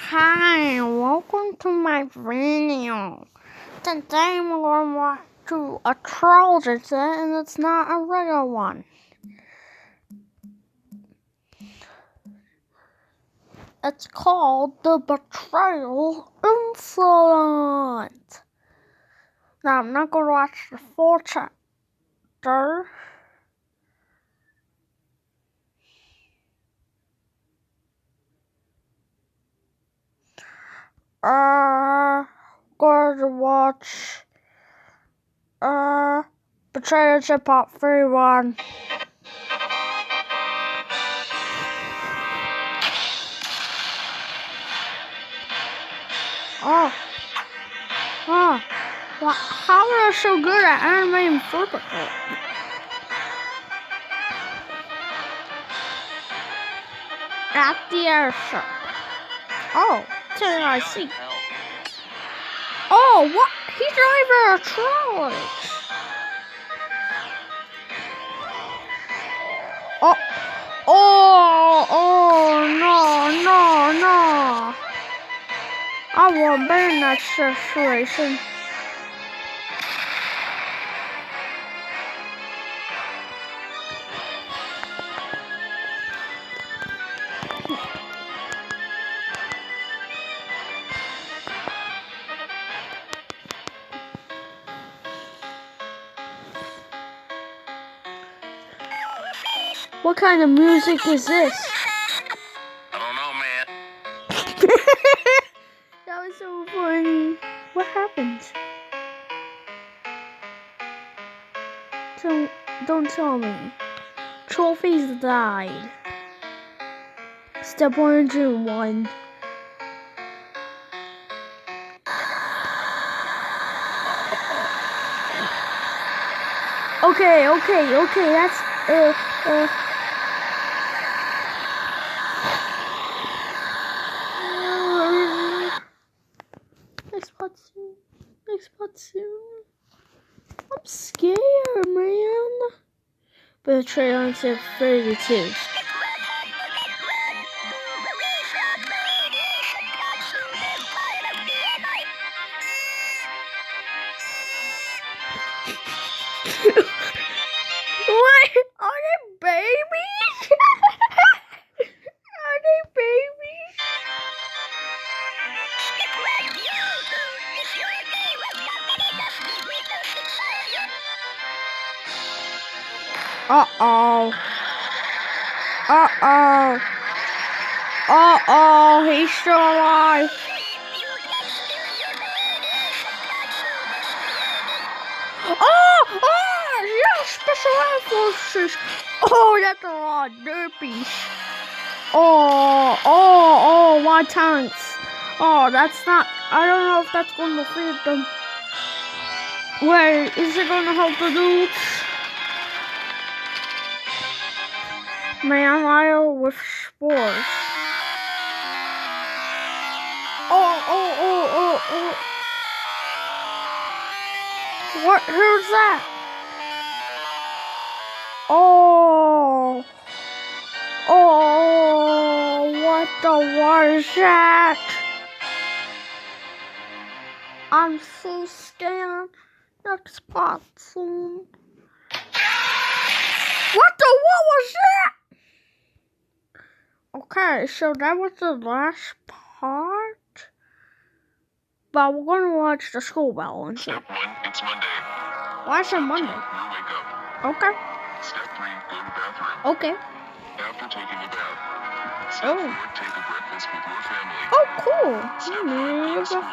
Hi, welcome to my video. Today we're going to watch a troll set, and it's not a regular one. It's called the Betrayal Incident. Now I'm not going to watch the full chapter. Going to watch Betrayal Part 31. Oh, well, how are they so good at animating football? At the airship. Oh, I see. Oh, what? He's driving a trolley. No. I won't be in that situation. What kind of music is this? I don't know, man. That was so funny. What happened? Don't tell me. Trophies died. Step 101. Okay. That's Next spot soon. I'm scared, man. Betrayal into 32. What? Are they babies? Are they babies? He's still alive. Yeah, special forces. That's a lot of derpies. My tanks. That's not, I don't know if that's going to feed them. Wait, is it going to help the dudes? Man, I with spores. What? Who's that? What the was that? I'm so scared. Next part soon. What was that? Okay, so that was the last part. But we're gonna watch the school bell and Step 1, it's Monday. Why is it Monday? You wake up. Okay. Step 3, go to the bathroom. Okay. After taking a bath. Step 4, take a breakfast with your family. Oh, cool. Step 5, go to school.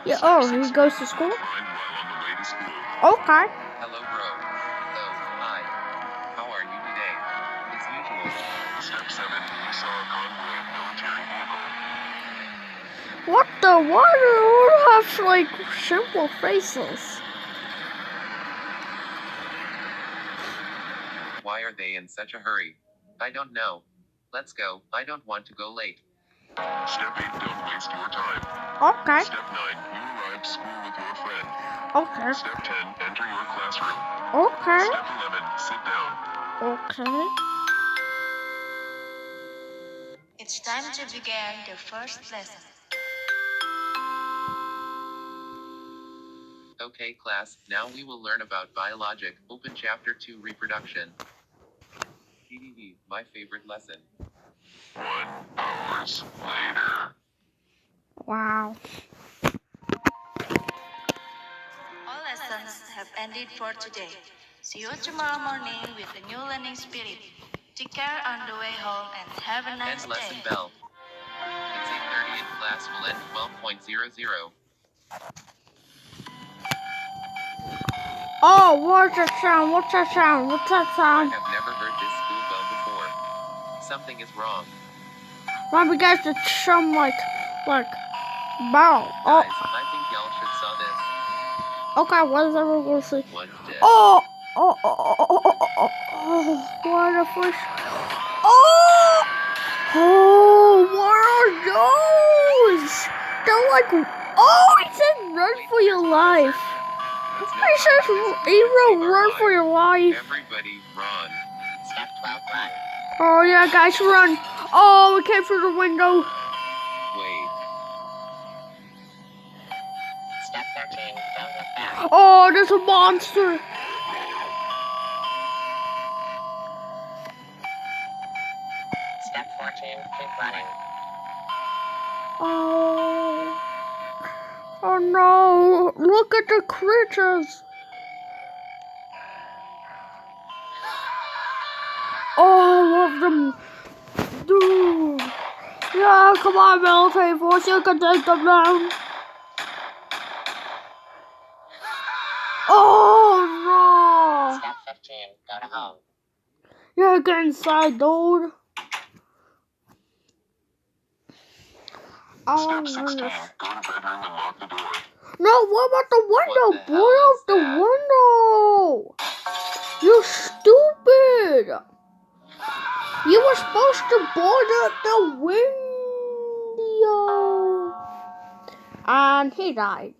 Yeah. Step 6, He goes to school. find while on the way to school. Okay. Hello, bro. Hello, hi. How are you today? As usual. Step 7, we saw a convoy of military vehicle. What the? Why do they all have like simple faces? Why are they in such a hurry? I don't know. Let's go. I don't want to go late. Step 8, don't waste your time. Okay. Step 9, you arrive to school with your friend. Okay. Step 10, enter your classroom. Okay. Step 11, sit down. Okay. It's time to begin the first lesson. Okay, class, now we will learn about biologic. Open chapter 2 reproduction. TDD, my favorite lesson. 1 hours later. Wow. All lessons have ended for today. See you tomorrow morning with a new learning spirit. Take care on the way home and have a nice End lesson day. bell. It's 8:30 and class will end 12:00. Oh, what's that sound? What's that sound? What's that I sound? have never heard this school bell before. Something is wrong. Maybe guys, it's some like bell. Oh, Guys, I think y'all should saw this. okay. What is everyone see? One's dead. Oh, what a fish! What are those? They're like, it said run Wait, for your there's life. Professor. It's no It time says to visit because Hero, we are run live. for your life. Everybody run. Step 12, run. Oh yeah, guys, run! Oh, we came through the window. Wait. Step 13, don't look back. Oh, there's a monster. Step 14, keep running. Oh no! Look at the creatures. All of them. Dude. Yeah, come on, military force, you can take them down. Oh Step 15, go to home. no! Yeah, get inside, dude. Step 16, go to bedroom and lock the door. No, what about the window? What the Blow hell out is the that? window. You stupid. You were supposed to board out the window. And he died.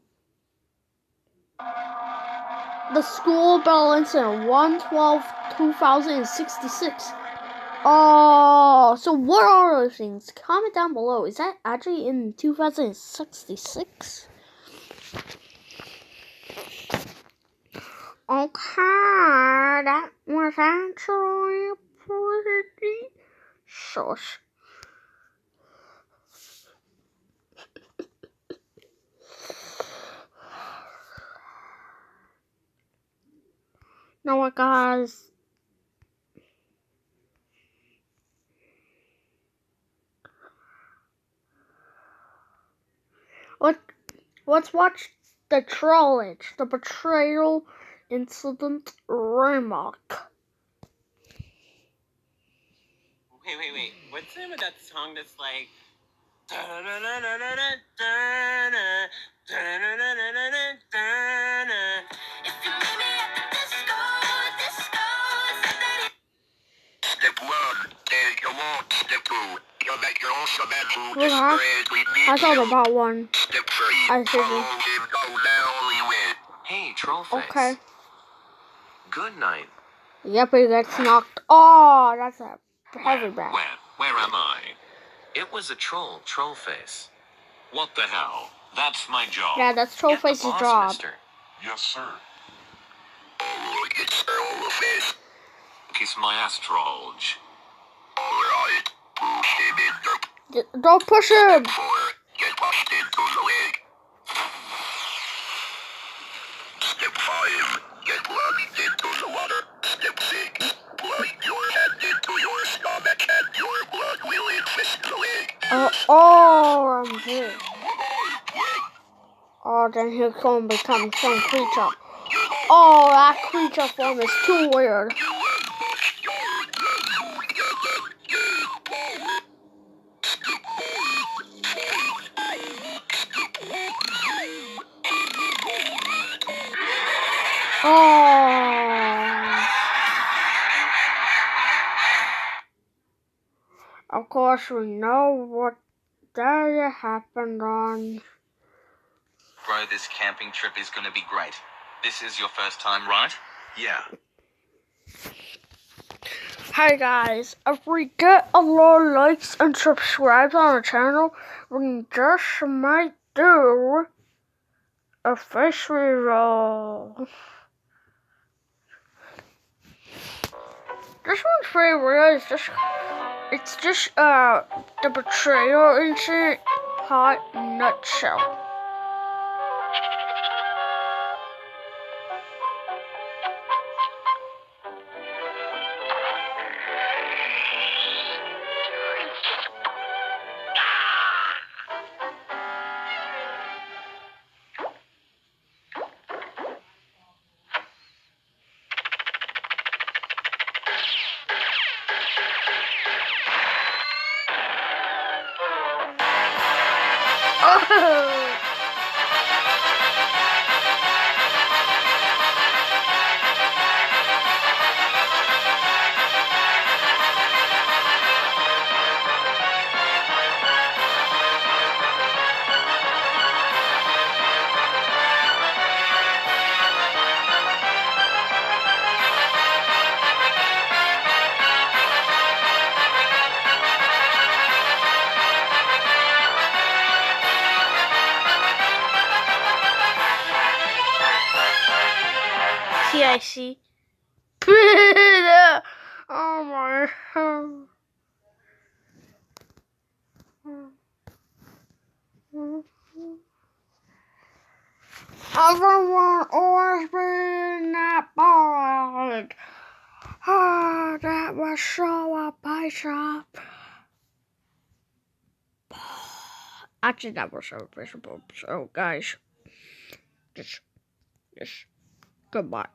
The school bell incident, 1/12/2066. Oh, so what are those things? Comment down below. Is that actually in 2066? Okay, that was actually pretty sus. Now what, guys? Let's watch the trollage, the betrayal incident remake. Wait. What's the name of that song that's like... Step 1, take your walk. Step 2, you make your own sabbatical. Uh-huh. I thought about one. Step 3, I see. follow him, go down, we win. Hey, Trollface. Okay. Good night. Yep, he gets knocked. Oh, that's a heavy bag. Where am I? It was a Trollface. What the hell? That's my job. Yeah, that's Get the Trollface's boss, job. mister. Yes, sir. Alright, it's Trollface. Kiss my ass, Trollge. Alright, push him in the... Don't push him. 4, get pushed into the leg. Step 5, get plunged into the water. Step 6, plunge your hand into your stomach and your blood will infest the leg. I'm here. Oh, then he's gonna become some creature. Oh, that creature form is too weird. Oh. Of course, we know what that happened on. Bro, this camping trip is gonna be great. This is your first time, right? Yeah. Hey guys, if we get a lot of likes and subscribes on the channel, we just might do a fish reroll. This one's pretty real. It's just the betrayal incident hot nutshell. Oh! TIC. Oh my. Everyone always been that bored. Oh, that was so a bite up. Actually, that was so visible. So, guys, just goodbye.